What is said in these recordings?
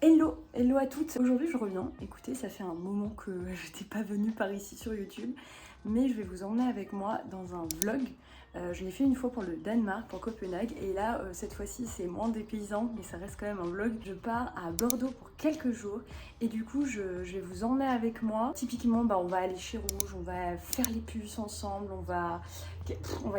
Hello, hello à toutes. Aujourd'hui je reviens. Écoutez, ça fait un moment que je n'étais pas venue par ici sur YouTube, mais je vais vous emmener avec moi dans un vlog. Je l'ai fait une fois pour le Danemark, pour Copenhague, et là cette fois-ci c'est moins dépaysant, mais ça reste quand même un vlog. Je pars à Bordeaux pour quelques jours et du coup je vais vous emmener avec moi. Typiquement on va aller chez Rouge, on va faire les puces ensemble, on va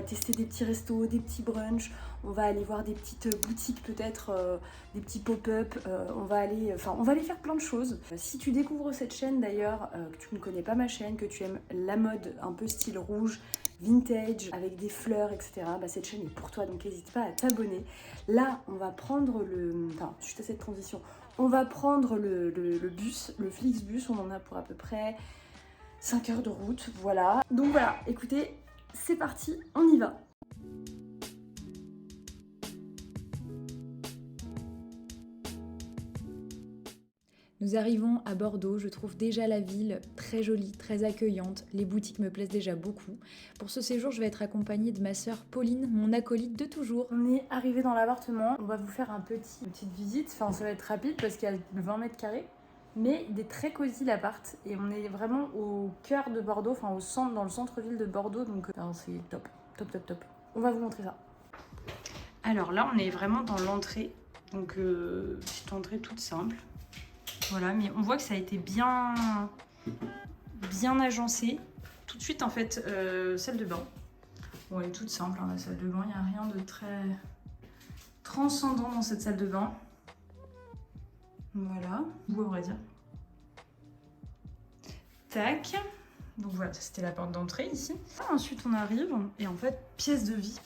tester des petits restos, des petits brunchs, on va aller voir des petites boutiques peut-être, des petits pop-up, on va aller faire plein de choses. Si tu découvres cette chaîne d'ailleurs, que tu ne connais pas ma chaîne, que tu aimes la mode un peu style rouge, vintage, avec des fleurs, etc., bah cette chaîne est pour toi, donc n'hésite pas à t'abonner. Là, on va prendre suite à cette transition, on va prendre le bus, le Flixbus, on en a pour à peu près 5 heures de route, voilà. Donc voilà, écoutez, c'est parti, on y va. Nous arrivons à Bordeaux, je trouve déjà la ville très jolie, très accueillante, les boutiques me plaisent déjà beaucoup. Pour ce séjour, je vais être accompagnée de ma sœur Pauline, mon acolyte de toujours. On est arrivé dans l'appartement, on va vous faire une petite visite, enfin ça va être rapide parce qu'il y a 20 mètres carrés, mais il est très cosy l'appart et on est vraiment au cœur de Bordeaux, enfin au centre, dans le centre-ville de Bordeaux, donc c'est top, top, top, top. On va vous montrer ça. Alors là, on est vraiment dans l'entrée, donc petite entrée toute simple. Voilà, mais on voit que ça a été bien agencé. Tout de suite, en fait, salle de bain. Bon, elle est toute simple, hein, la salle de bain. Il n'y a rien de très transcendant dans cette salle de bain. Voilà, ou à vrai dire. Tac. Donc voilà, c'était la porte d'entrée ici. Ensuite, on arrive et en fait, pièce de vie.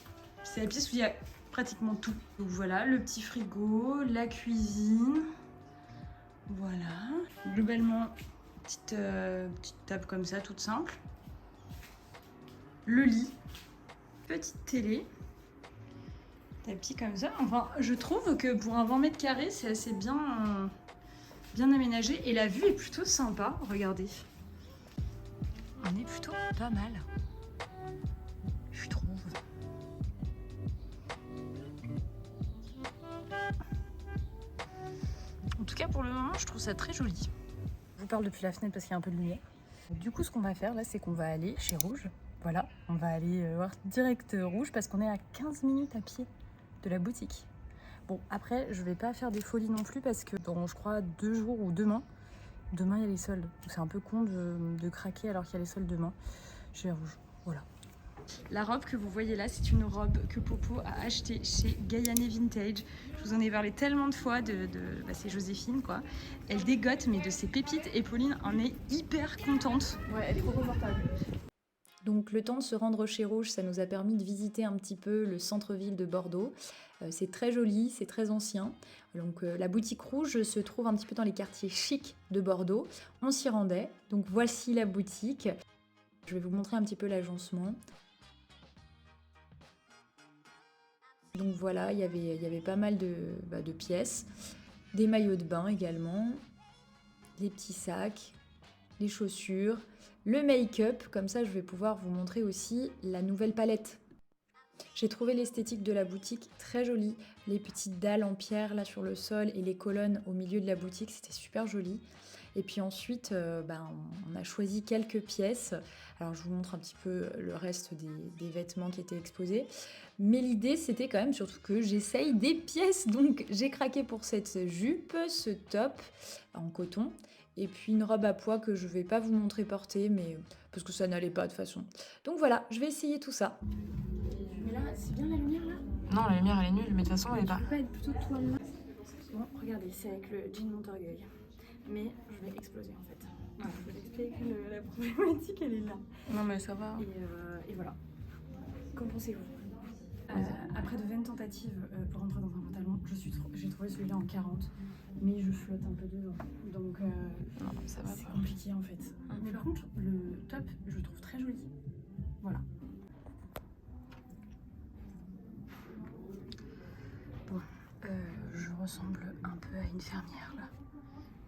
C'est la pièce où il y a pratiquement tout. Donc voilà, le petit frigo, la cuisine. Voilà, globalement, petite table comme ça, toute simple. Le lit, petite télé, tapis comme ça. Enfin, je trouve que pour un 20 mètres carrés, c'est assez bien aménagé. Et la vue est plutôt sympa, regardez. On est plutôt pas mal, je trouve. En tout cas, pour le moment, je trouve ça très joli. Je vous parle depuis la fenêtre parce qu'il y a un peu de lumière. Du coup, ce qu'on va faire là, c'est qu'on va aller chez Rouge. Voilà, on va aller voir direct Rouge parce qu'on est à 15 minutes à pied de la boutique. Bon, après, je vais pas faire des folies non plus parce que dans, je crois, 2 jours ou demain, il y a les soldes. C'est un peu con de craquer alors qu'il y a les soldes demain chez Rouge. Voilà. La robe que vous voyez là, c'est une robe que Popo a achetée chez Gayane Vintage. Je vous en ai parlé tellement de fois, c'est Joséphine quoi. Elle dégote mais de ses pépites et Pauline en est hyper contente. Ouais, elle est trop confortable. Donc le temps de se rendre chez Rouge, ça nous a permis de visiter un petit peu le centre-ville de Bordeaux. C'est très joli, c'est très ancien. Donc la boutique Rouge se trouve un petit peu dans les quartiers chics de Bordeaux. On s'y rendait. Donc voici la boutique. Je vais vous montrer un petit peu l'agencement. Donc voilà, il y avait pas mal de pièces, des maillots de bain également, des petits sacs, les chaussures, le make-up, comme ça je vais pouvoir vous montrer aussi la nouvelle palette. J'ai trouvé l'esthétique de la boutique très jolie, les petites dalles en pierre là sur le sol et les colonnes au milieu de la boutique, c'était super joli. Et puis ensuite, on a choisi quelques pièces. Alors je vous montre un petit peu le reste des vêtements qui étaient exposés. Mais l'idée, c'était quand même surtout que j'essaye des pièces. Donc j'ai craqué pour cette jupe, ce top en coton. Et puis une robe à pois que je vais pas vous montrer porter, mais parce que ça n'allait pas de toute façon. Donc voilà, je vais essayer tout ça. Mais là, c'est bien la lumière là? Non, la lumière elle est nulle, mais de toute façon elle est pas. Tu peux pas être plutôt toile là? Bon, regardez, c'est avec le jean Montorgueil. Mais je vais exploser en fait. Voilà, je vous explique que la problématique elle est là. Non, mais ça va. Et voilà. Qu'en pensez-vous? Après de 20 tentatives pour rentrer dans un pantalon, j'ai trouvé celui-là en 40, mais je flotte un peu dedans. Donc Non, ça va c'est pas. compliqué en fait. Mais par contre, le top, je le trouve très joli. Voilà. Bon, je ressemble un peu à une fermière là.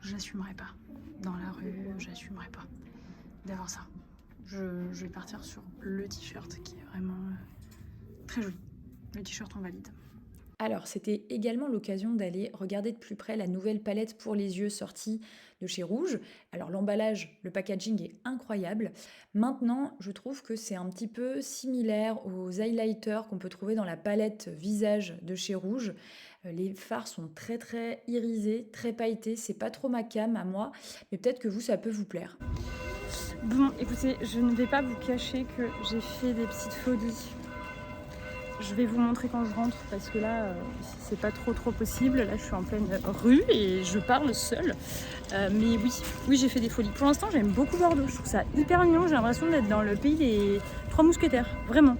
J'assumerai pas. Dans la rue, j'assumerai pas d'avoir ça. Je vais partir sur le t-shirt qui est vraiment très joli. Le t-shirt on valide. Alors, c'était également l'occasion d'aller regarder de plus près la nouvelle palette pour les yeux sortie de chez Rouge. Alors, l'emballage, le packaging est incroyable. Maintenant, je trouve que c'est un petit peu similaire aux highlighters qu'on peut trouver dans la palette visage de chez Rouge. Les fards sont très très irisés, très pailletés. C'est pas trop ma came à moi, mais peut-être que vous, ça peut vous plaire. Bon, écoutez, je ne vais pas vous cacher que j'ai fait des petites folies. Je vais vous montrer quand je rentre parce que là, c'est pas trop possible. Là, je suis en pleine rue et je parle seule. Mais oui, j'ai fait des folies. Pour l'instant, j'aime beaucoup Bordeaux. Je trouve ça hyper mignon. J'ai l'impression d'être dans le pays des Trois Mousquetaires. Vraiment.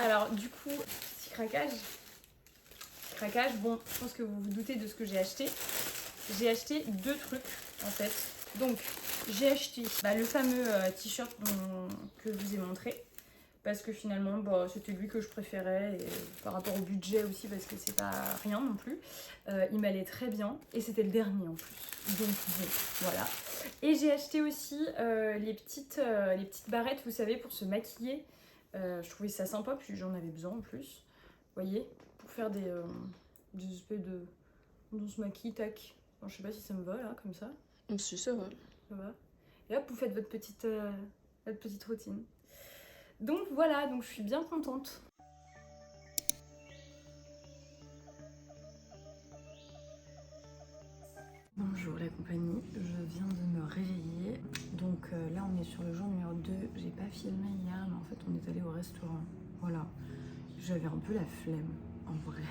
Alors du coup, petit craquage, bon, je pense que vous vous doutez de ce que j'ai acheté. J'ai acheté 2 trucs en fait. Donc j'ai acheté le fameux t-shirt que je vous ai montré. Parce que finalement, c'était lui que je préférais. Et par rapport au budget aussi, parce que c'est pas rien non plus. Il m'allait très bien. Et c'était le dernier en plus. Donc bon, voilà. Et j'ai acheté aussi les petites barrettes, vous savez, pour se maquiller. Je trouvais ça sympa, puis j'en avais besoin en plus. Vous voyez, pour faire des espèces de... On se maquille, tac. Enfin, je sais pas si ça me va là, comme ça. Si, ça va. Ça va. Et hop, vous faites votre petite routine. Donc voilà, donc je suis bien contente. Bonjour la compagnie, je viens de me réveiller. Donc là on est sur le jour numéro 2. J'ai pas filmé hier, mais en fait on est allé au restaurant. Voilà. J'avais un peu la flemme, en vrai.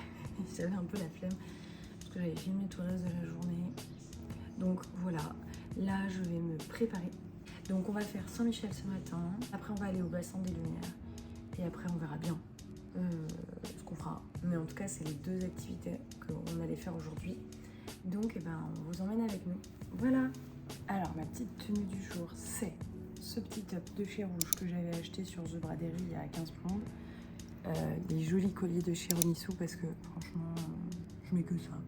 J'avais un peu la flemme parce que j'avais filmé tout le reste de la journée. Donc voilà, là je vais me préparer. Donc on va faire Saint-Michel ce matin. Après on va aller au bassin des Lumières. Et après on verra bien ce qu'on fera. Mais en tout cas c'est les 2 activités qu'on allait faire aujourd'hui. Donc on vous emmène avec nous. Voilà. Alors ma petite tenue du jour, c'est ce petit top de chez Rouge que j'avais acheté sur The Braderie il y a 15 plombes. Des jolis colliers de chez Remissou parce que franchement je mets que ça.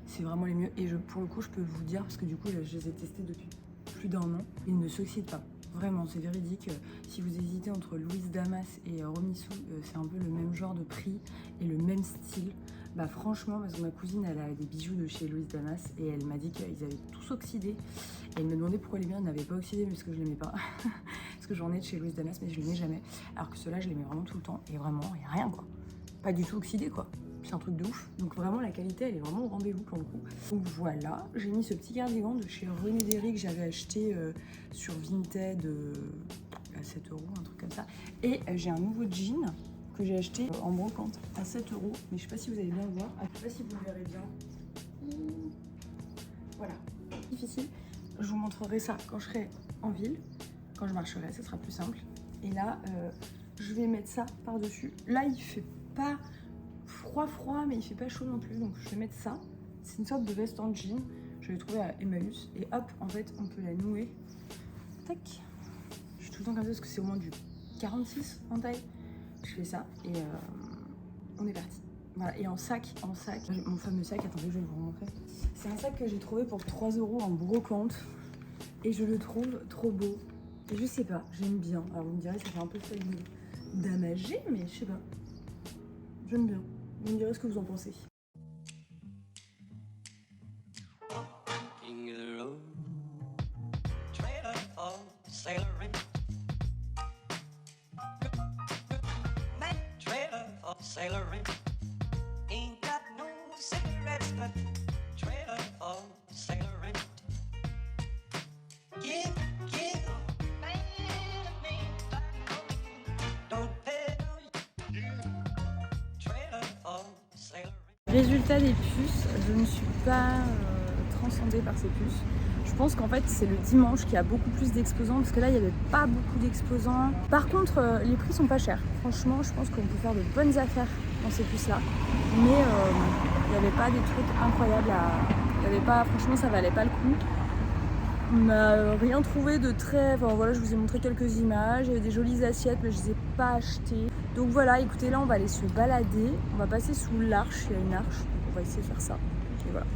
C'est vraiment les mieux. Et pour le coup je peux vous dire, parce que du coup je les ai testés depuis plus d'1 an, ils ne s'oxydent pas. Vraiment, c'est véridique. Si vous hésitez entre Louise Damas et Remissou, c'est un peu le même genre de prix et le même style. Franchement, parce que ma cousine, elle a des bijoux de chez Louise Damas et elle m'a dit qu'ils avaient tous oxydé. Et elle me demandait pourquoi les miens n'avaient pas oxydé, mais parce que je les mets pas. Parce que j'en ai de chez Louise Damas, mais je les mets jamais. Alors que ceux-là, je les mets vraiment tout le temps. Et vraiment, il n'y a rien, quoi. Pas du tout oxydé, quoi. C'est un truc de ouf. Donc vraiment, la qualité, elle est vraiment au rendez-vous pour le coup. Donc voilà, j'ai mis ce petit cardigan de chez René Derry que j'avais acheté sur Vinted à 7 €, un truc comme ça. Et j'ai un nouveau jean que j'ai acheté en brocante à 7 €. Mais je sais pas si vous allez bien le voir. Je sais pas si vous le verrez bien. Voilà. Difficile. Je vous montrerai ça quand je serai en ville. Quand je marcherai, ce sera plus simple. Et là, je vais mettre ça par-dessus. Là, il fait pas froid, mais il fait pas chaud non plus. Donc je vais mettre ça. C'est une sorte de veste en jean. Je l'ai trouvé à Emmaüs. Et hop, en fait, on peut la nouer. Tac. Je suis tout le temps comme ça parce que c'est au moins du 46 en taille. Je fais ça et on est parti. Voilà, et en sac, mon fameux sac, attendez, je vais vous montrer. C'est un sac que j'ai trouvé pour 3 € en brocante et je le trouve trop beau. Et je sais pas, j'aime bien. Alors vous me direz, ça fait un peu ça damagé, mais je sais pas. J'aime bien. Vous me direz ce que vous en pensez. Sailoring ain't got no cigarettes, but trailer for sailoring. Give don't pay no trailer for sailoring. Résultat des puces, je ne suis pas transcendée par ces puces. Je pense qu'en fait c'est le dimanche qu'il y a beaucoup plus d'exposants parce que là il n'y avait pas beaucoup d'exposants. Par contre les prix sont pas chers. Franchement je pense qu'on peut faire de bonnes affaires dans ces puces là. Mais il n'y avait pas des trucs incroyables il y avait pas, franchement ça valait pas le coup. On n'a rien trouvé de très... Enfin voilà, je vous ai montré quelques images, il y avait des jolies assiettes mais je les ai pas achetées. Donc voilà, écoutez, là on va aller se balader, on va passer sous l'arche, il y a une arche, on va essayer de faire ça. Et voilà.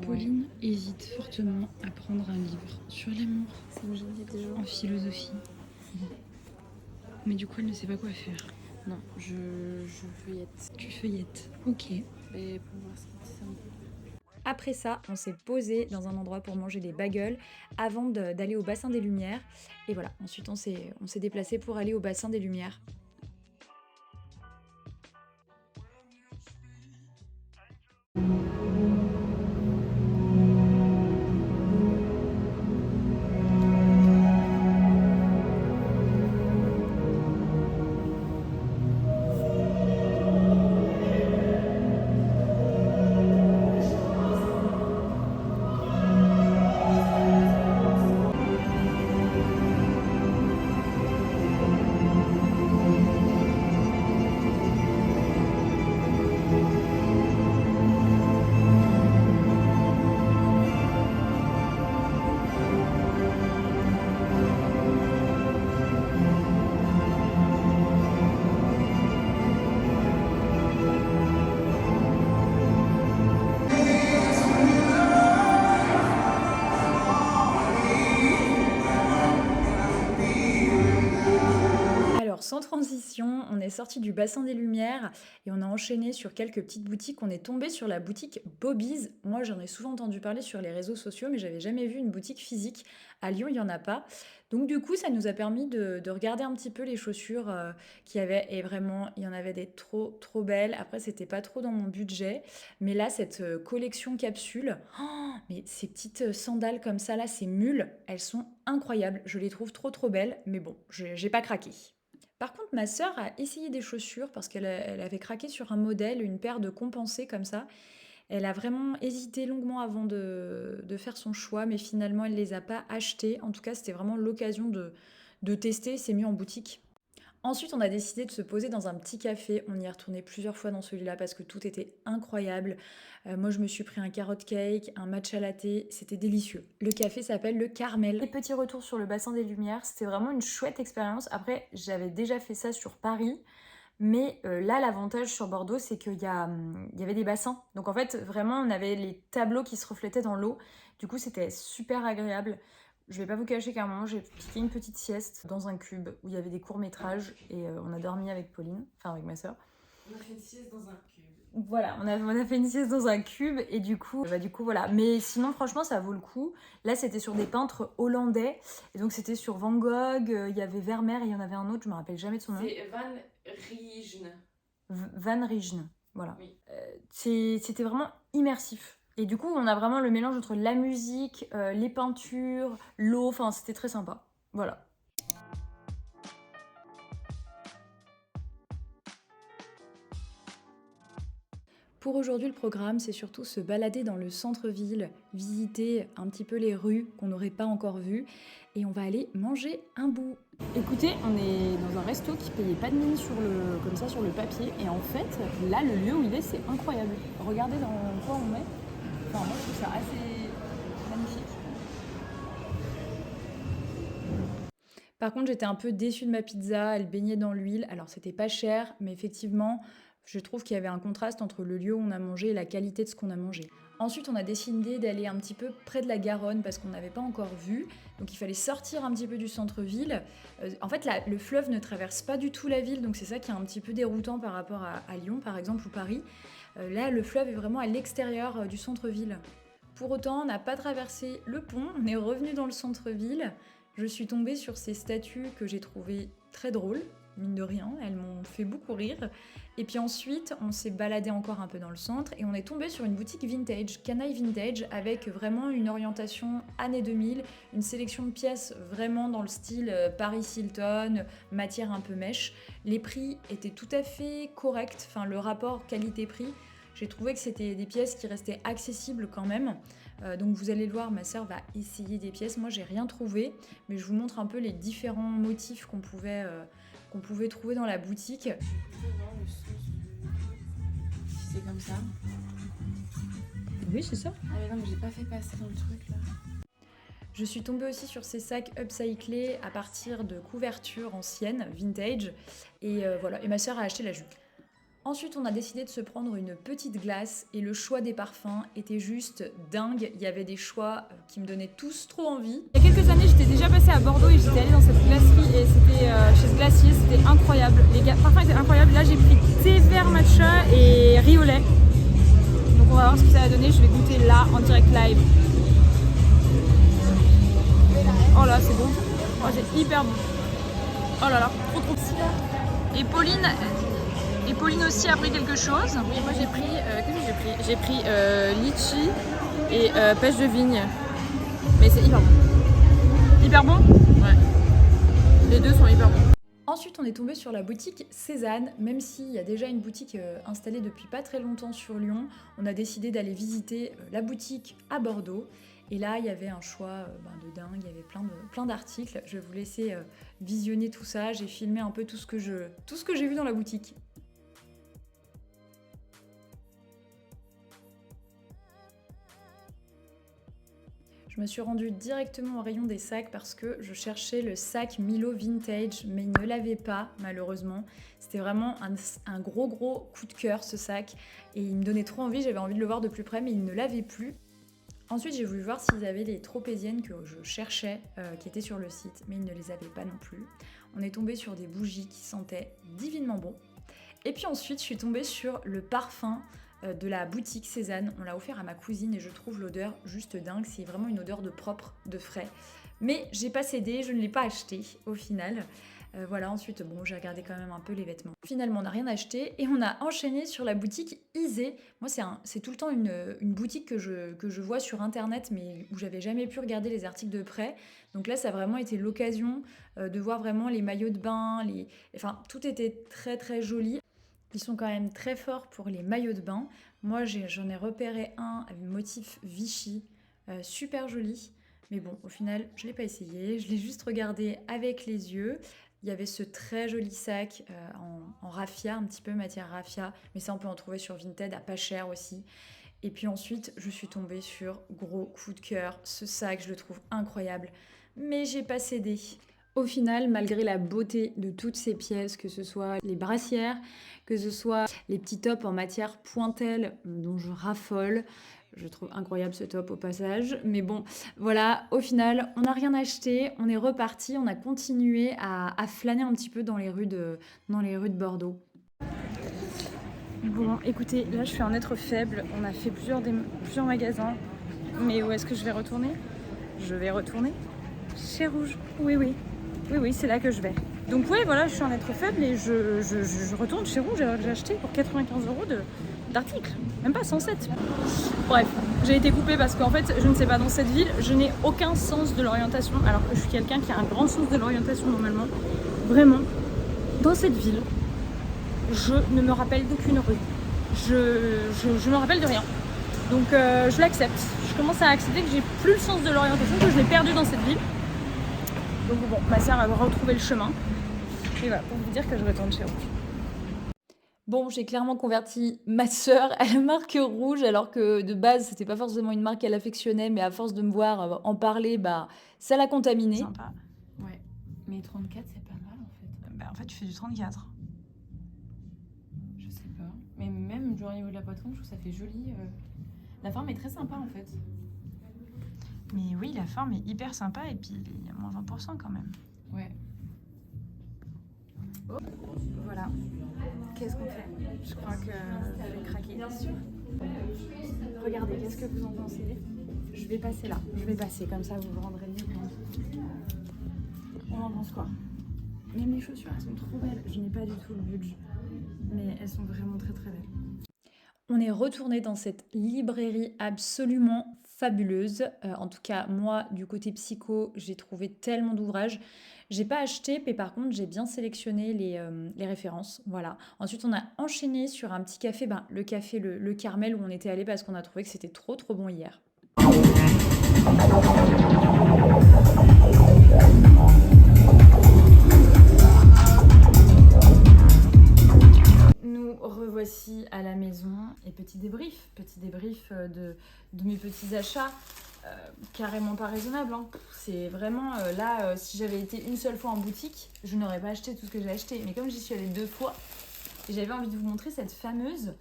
Pauline hésite fortement à prendre un livre sur l'amour C'est une jolie déjà. en philosophie. Mais du coup, elle ne sait pas quoi faire. Non, je feuillette. Tu feuillettes. Ok. Et pour voir si c'est un peu... Après ça, on s'est posé dans un endroit pour manger des bagels avant d'aller au bassin des Lumières. Et voilà, ensuite on s'est déplacé pour aller au bassin des Lumières. Alors, sans transition, on est sorti du bassin des Lumières et on a enchaîné sur quelques petites boutiques. On est tombé sur la boutique Bobby's. Moi, j'en ai souvent entendu parler sur les réseaux sociaux, mais j'avais jamais vu une boutique physique. À Lyon, il n'y en a pas. Donc, du coup, ça nous a permis de regarder un petit peu les chaussures qu'il y avait. Et vraiment, il y en avait des trop, trop belles. Après, c'était pas trop dans mon budget. Mais là, cette collection capsule, oh, mais ces petites sandales comme ça, là, ces mules, elles sont incroyables. Je les trouve trop, trop belles. Mais bon, j'ai pas craqué. Par contre, ma sœur a essayé des chaussures parce elle avait craqué sur un modèle, une paire de compensées comme ça. Elle a vraiment hésité longuement avant de faire son choix, mais finalement, elle ne les a pas achetées. En tout cas, c'était vraiment l'occasion de tester. C'est mieux en boutique. Ensuite, on a décidé de se poser dans un petit café. On y est retourné plusieurs fois dans celui-là parce que tout était incroyable. Moi, je me suis pris un carrot cake, un matcha latte. C'était délicieux. Le café s'appelle le Carmel. Les petits retours sur le bassin des Lumières, c'était vraiment une chouette expérience. Après, j'avais déjà fait ça sur Paris. Mais là, l'avantage sur Bordeaux, c'est qu'il y avait des bassins. Donc en fait, vraiment, on avait les tableaux qui se reflétaient dans l'eau. Du coup, c'était super agréable. Je vais pas vous cacher qu'à un moment, j'ai piqué une petite sieste dans un cube où il y avait des courts-métrages et on a dormi avec Pauline, enfin avec ma sœur. On a fait une sieste dans un cube. Voilà, on a fait une sieste dans un cube et du coup voilà. Mais sinon, franchement, ça vaut le coup. Là, c'était sur des peintres hollandais et donc c'était sur Van Gogh, il y avait Vermeer et il y en avait un autre, je me rappelle jamais de son nom. C'est Van Rijn. Van Rijn, voilà. Oui. C'était vraiment immersif. Et du coup, on a vraiment le mélange entre la musique, les peintures, l'eau, enfin, c'était très sympa. Voilà. Pour aujourd'hui, le programme, c'est surtout se balader dans le centre-ville, visiter un petit peu les rues qu'on n'aurait pas encore vues, et on va aller manger un bout. Écoutez, on est dans un resto qui payait pas de mine comme ça sur le papier, et en fait, là, le lieu où il est, c'est incroyable. Regardez dans quoi on est. Enfin, moi, je trouve ça assez magnifique. Par contre, j'étais un peu déçue de ma pizza, elle baignait dans l'huile. Alors, c'était pas cher, mais effectivement, je trouve qu'il y avait un contraste entre le lieu où on a mangé et la qualité de ce qu'on a mangé. Ensuite, on a décidé d'aller un petit peu près de la Garonne parce qu'on n'avait pas encore vu. Donc, il fallait sortir un petit peu du centre-ville. En fait, le fleuve ne traverse pas du tout la ville, donc c'est ça qui est un petit peu déroutant par rapport à Lyon, par exemple, ou Paris. Là, le fleuve est vraiment à l'extérieur du centre-ville. Pour autant, on n'a pas traversé le pont, on est revenu dans le centre-ville. Je suis tombée sur ces statues que j'ai trouvées très drôles. mine de rien, elles m'ont fait beaucoup rire. Et puis ensuite, on s'est baladé encore un peu dans le centre et on est tombé sur une boutique vintage, Canaille Vintage, avec vraiment une orientation années 2000, une sélection de pièces vraiment dans le style Paris Hilton, matière un peu mèche. Les prix étaient tout à fait corrects, enfin le rapport qualité-prix, j'ai trouvé que c'était des pièces qui restaient accessibles quand même. Donc vous allez le voir, ma sœur va essayer des pièces. Moi, j'ai rien trouvé, mais je vous montre un peu les différents motifs qu'on pouvait trouver dans la boutique. C'est comme ça. Oui, c'est ça. Ah mais non, mais j'ai pas fait passer dans le truc là. Je suis tombée aussi sur ces sacs upcyclés à partir de couvertures anciennes, vintage. Et voilà, et ma sœur a acheté la jupe. Ensuite, on a décidé de se prendre une petite glace et le choix des parfums était juste dingue. Il y avait des choix qui me donnaient tous trop envie. Il y a quelques années, j'étais déjà passée à Bordeaux et j'étais allée dans cette glacerie et c'était chez ce glacier, c'était incroyable. Les parfums étaient incroyables. Là, j'ai pris thé vert matcha et riz au lait. Donc on va voir ce que ça va donner. Je vais goûter là en direct live. Oh là, c'est bon. Oh, c'est hyper bon. Oh là là, trop trop. Et Pauline aussi a pris quelque chose. Oui, moi j'ai pris, qu'est-ce que j'ai pris? J'ai pris litchi et pêche de vigne. Mais c'est hyper bon. Hyper bon? Ouais. Les deux sont hyper bons. Ensuite, on est tombé sur la boutique Cézanne. Même s'il y a déjà une boutique installée depuis pas très longtemps sur Lyon, on a décidé d'aller visiter la boutique à Bordeaux. Et là, il y avait un choix de dingue, il y avait plein d'articles. Je vais vous laisser visionner tout ça. J'ai filmé un peu tout ce que j'ai vu dans la boutique. Je me suis rendue directement au rayon des sacs parce que je cherchais le sac Milo Vintage, mais il ne l'avait pas malheureusement. C'était vraiment un gros coup de cœur ce sac et il me donnait trop envie, j'avais envie de le voir de plus près mais il ne l'avait plus. Ensuite j'ai voulu voir s'ils avaient les tropéziennes que je cherchais qui étaient sur le site, mais ils ne les avaient pas non plus. On est tombé sur des bougies qui sentaient divinement bon. Et puis ensuite je suis tombée sur le parfum de la boutique Cézanne. On l'a offert à ma cousine et je trouve l'odeur juste dingue. C'est vraiment une odeur de propre, de frais. Mais j'ai pas cédé, je ne l'ai pas acheté au final. Voilà, ensuite, bon, j'ai regardé quand même un peu les vêtements. Finalement, on n'a rien acheté et on a enchaîné sur la boutique Isée. Moi, c'est tout le temps une boutique que je vois sur internet, mais où j'avais jamais pu regarder les articles de près. Donc là, ça a vraiment été l'occasion de voir vraiment les maillots de bain. Enfin, tout était très très joli. Ils sont quand même très forts pour les maillots de bain. Moi, j'en ai repéré un avec motif Vichy, super joli. Mais bon, au final, je ne l'ai pas essayé. Je l'ai juste regardé avec les yeux. Il y avait ce très joli sac en raffia, un petit peu matière raffia. Mais ça, on peut en trouver sur Vinted à pas cher aussi. Et puis ensuite, je suis tombée sur gros coup de cœur. Ce sac, je le trouve incroyable. Mais j'ai pas cédé. Au final, malgré la beauté de toutes ces pièces, que ce soit les brassières, que ce soit les petits tops en matière pointelle dont je raffole, je trouve incroyable ce top au passage. Mais bon, voilà, au final, on n'a rien acheté, on est reparti, on a continué à flâner un petit peu dans les rues de Bordeaux. Bon, écoutez, là je suis un être faible. On a fait plusieurs magasins. Mais où est-ce que je vais retourner? Je vais retourner chez Rouge. Oui, c'est là que je vais. Donc oui, voilà, je suis un être faible et je retourne chez Rouge. J'ai acheté pour 95 € d'articles, même pas 107. Bref, j'ai été coupée parce qu'en fait, je ne sais pas, dans cette ville, je n'ai aucun sens de l'orientation, alors que je suis quelqu'un qui a un grand sens de l'orientation normalement. Vraiment, dans cette ville, je ne me rappelle d'aucune rue. Je me rappelle de rien. Donc je l'accepte. Je commence à accepter que j'ai plus le sens de l'orientation, que je l'ai perdu dans cette ville. Donc bon, ma sœur a retrouvé le chemin. Et voilà, pour vous dire que je retourne chez Rouge. Bon, j'ai clairement converti ma sœur à la marque Rouge, alors que de base, c'était pas forcément une marque qu'elle affectionnait, mais à force de me voir en parler, ça l'a contaminée. Sympa. Ouais. Mais 34, c'est pas mal en fait. En fait, tu fais du 34. Je sais pas. Mais même genre, au niveau de la poitrine, je trouve que ça fait joli. La forme est très sympa en fait. Mais oui, la forme est hyper sympa et puis il y a moins 20% quand même. Ouais. Voilà. Qu'est-ce qu'on fait? Je crois que je vais craquer. Bien sûr. Regardez, qu'est-ce que vous en pensez? Je vais passer là. Je vais passer, comme ça vous vous rendrez mieux compte. On en pense quoi? Même les chaussures, elles sont trop belles. Je n'ai pas du tout le budget, mais elles sont vraiment très très belles. On est retourné dans cette librairie absolument fabuleuse. En tout cas, moi, du côté psycho, j'ai trouvé tellement d'ouvrages. J'ai pas acheté, mais par contre, j'ai bien sélectionné les références. Voilà. Ensuite, on a enchaîné sur un petit café, le café le Carmel, où on était allé parce qu'on a trouvé que c'était trop trop bon hier. Nous revoici à la maison et petit débrief de mes petits achats, carrément pas raisonnable. Hein. C'est vraiment là, si j'avais été une seule fois en boutique, je n'aurais pas acheté tout ce que j'ai acheté. Mais comme j'y suis allée 2 fois, et j'avais envie de vous montrer cette fameuse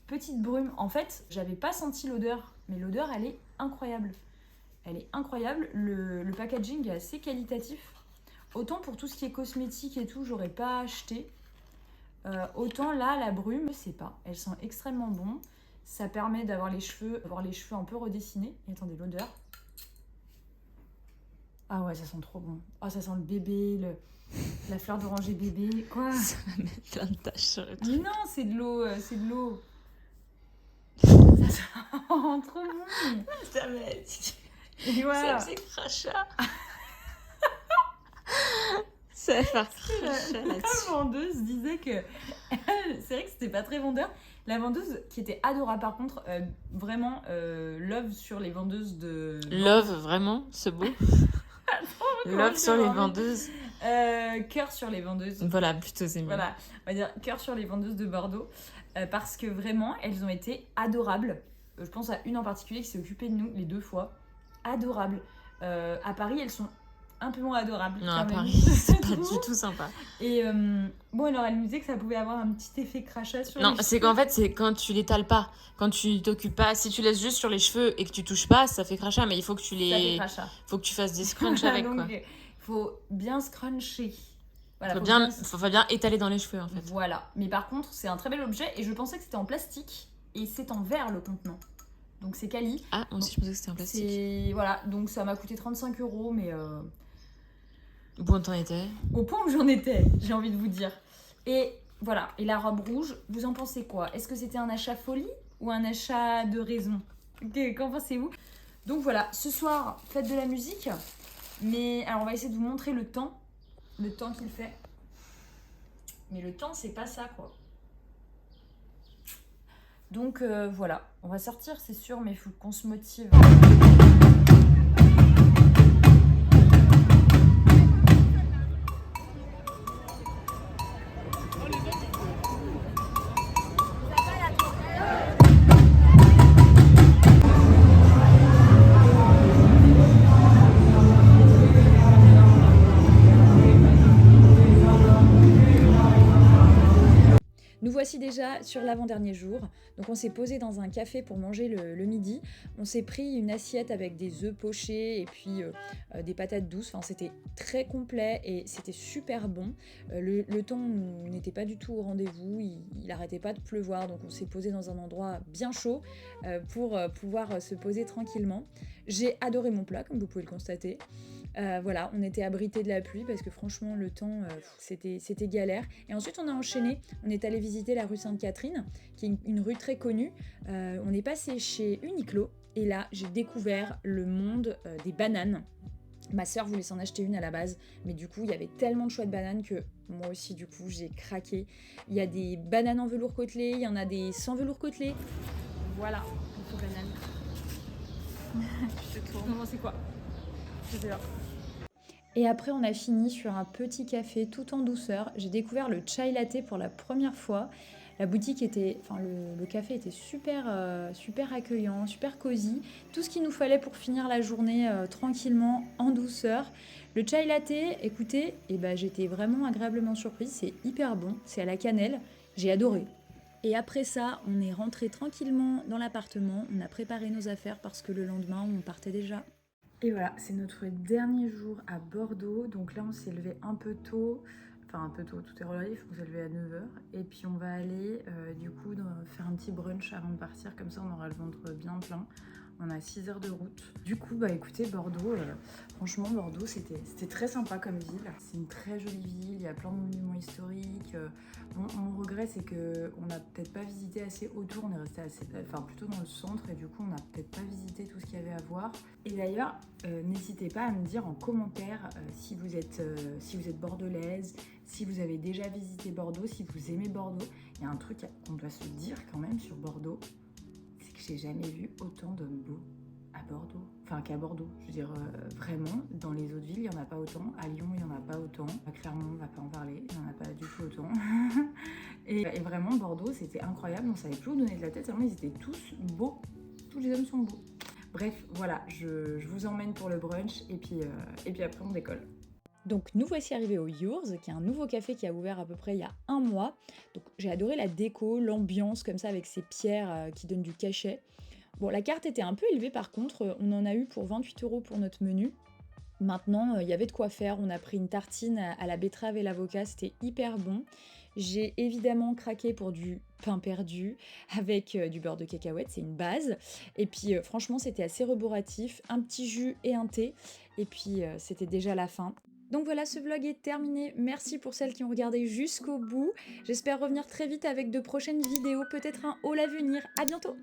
petite brume. En fait, j'avais pas senti l'odeur, mais l'odeur, elle est incroyable. Elle est incroyable. Le packaging est assez qualitatif. Autant pour tout ce qui est cosmétique et tout, j'aurais pas acheté. Autant là, la brume, je sais pas. Elle sent extrêmement bon. Ça permet d'avoir les cheveux un peu redessinés. Et attendez, l'odeur. Ah ouais, ça sent trop bon. Ah, ça sent le bébé, la fleur d'oranger bébé. Quoi? Ça va mettre plein de taches sur le truc. Mais non, c'est de l'eau, c'est de l'eau. Ça sent trop bon. Ça va être... Et voilà. Ça faisait crachat. Ça va faire crachat La là-dessus. vendeuse disait que c'est vrai que c'était pas très vendeur. La vendeuse qui était adorable par contre, vraiment love sur les vendeuses de... Love, vraiment, ce beau. Love sur les vendeuses. Cœur sur les vendeuses. Voilà, plutôt c'est mieux. Voilà, on va dire cœur sur les vendeuses de Bordeaux. Parce que vraiment, elles ont été adorables. Je pense à une en particulier qui s'est occupée de nous les 2 fois. Adorables. À Paris, elles sont un peu moins adorables. Non, à quand même. Paris, c'est pas Je trouve. du tout sympa. Et bon, alors elle nous disait que ça pouvait avoir un petit effet crachat sur Non, les c'est cheveux. qu'en fait, c'est quand tu l'étales pas. Quand tu t'occupes pas, si tu laisses juste sur les cheveux et que tu touches pas, ça fait crachat, mais il faut que tu Ça fait les... crachat. faut que tu fasses des scrunchs avec, Donc, quoi. il faut bien scruncher. Voilà, Faut bien étaler dans les cheveux, en fait. Voilà. Mais par contre, c'est un très bel objet et je pensais que c'était en plastique et c'est en verre le contenant. Donc c'est quali. Ah, moi aussi, je pensais que c'était en plastique. Voilà, donc ça m'a coûté 35 €, mais Au point où t'en étais. au point où j'en étais, j'ai envie de vous dire. Et voilà, et la robe rouge, vous en pensez quoi? Est-ce que c'était un achat folie ou un achat de raison? Qu'en pensez-vous? Donc voilà, ce soir, fête de la musique. Mais alors on va essayer de vous montrer le temps qu'il fait. Mais le temps, c'est pas ça, quoi. Donc voilà, on va sortir, c'est sûr, mais il faut qu'on se motive. Nous voici déjà sur l'avant-dernier jour. Donc on s'est posé dans un café pour manger le midi. On s'est pris une assiette avec des œufs pochés et puis des patates douces. Enfin, c'était très complet et c'était super bon. Le temps n'était pas du tout au rendez-vous. Il arrêtait pas de pleuvoir. Donc on s'est posé dans un endroit bien chaud pour pouvoir se poser tranquillement. J'ai adoré mon plat, comme vous pouvez le constater. Voilà, on était abrités de la pluie parce que franchement le temps c'était galère. Et ensuite on a enchaîné, on est allé visiter la rue Sainte-Catherine, qui est une rue très connue. On est passé chez Uniqlo et là j'ai découvert le monde des bananes. Ma sœur voulait s'en acheter une à la base, mais du coup il y avait tellement de choix de bananes que moi aussi du coup j'ai craqué. Il y a des bananes en velours côtelé, il y en a des sans velours côtelé. Voilà, il faut banane. Je te tourne. Non, c'est quoi? Je sais pas. Et après, on a fini sur un petit café tout en douceur. J'ai découvert le chai latte pour la première fois. La boutique était, enfin le café était super accueillant, super cosy. Tout ce qu'il nous fallait pour finir la journée tranquillement, en douceur. Le chai latte, écoutez, j'étais vraiment agréablement surprise. C'est hyper bon, c'est à la cannelle. J'ai adoré. Et après ça, on est rentré tranquillement dans l'appartement. On a préparé nos affaires parce que le lendemain, on partait déjà. Et voilà, c'est notre dernier jour à Bordeaux. Donc là, on s'est levé un peu tôt. Enfin, un peu tôt, tout est relatif. On s'est levé à 9 h. Et puis, on va aller, du coup, faire un petit brunch avant de partir. Comme ça, on aura le ventre bien plein. On a 6 heures de route. Du coup, bah écoutez, Bordeaux, franchement, Bordeaux, c'était très sympa comme ville. C'est une très jolie ville, il y a plein de monuments historiques. Mon regret, c'est qu'on n'a peut-être pas visité assez autour, on est resté plutôt dans le centre, et du coup, on n'a peut-être pas visité tout ce qu'il y avait à voir. Et d'ailleurs, n'hésitez pas à me dire en commentaire si vous êtes bordelaise, si vous avez déjà visité Bordeaux, si vous aimez Bordeaux. Il y a un truc qu'on doit se dire quand même sur Bordeaux, c'est que j'ai jamais vu autant d'hommes beaux à Bordeaux. Enfin, qu'à Bordeaux. Je veux dire, vraiment, dans les autres villes, il n'y en a pas autant. À Lyon, il n'y en a pas autant. À Clermont, on ne va pas en parler. Il n'y en a pas du tout autant. et vraiment, Bordeaux, c'était incroyable. On ne savait plus où donner de la tête. Vraiment, ils étaient tous beaux. Tous les hommes sont beaux. Bref, voilà, je vous emmène pour le brunch. Et puis après, on décolle. Donc nous voici arrivés au Yours, qui est un nouveau café qui a ouvert à peu près il y a 1 mois. Donc j'ai adoré la déco, l'ambiance comme ça avec ces pierres qui donnent du cachet. Bon, la carte était un peu élevée par contre, on en a eu pour 28 € pour notre menu. Maintenant, il y avait de quoi faire, on a pris une tartine à la betterave et l'avocat, c'était hyper bon. J'ai évidemment craqué pour du pain perdu avec du beurre de cacahuète, c'est une base. Et puis franchement, c'était assez rebourratif, un petit jus et un thé. Et puis c'était déjà la fin. Donc voilà, ce vlog est terminé. Merci pour celles qui ont regardé jusqu'au bout. J'espère revenir très vite avec de prochaines vidéos, peut-être un haul à venir. À bientôt!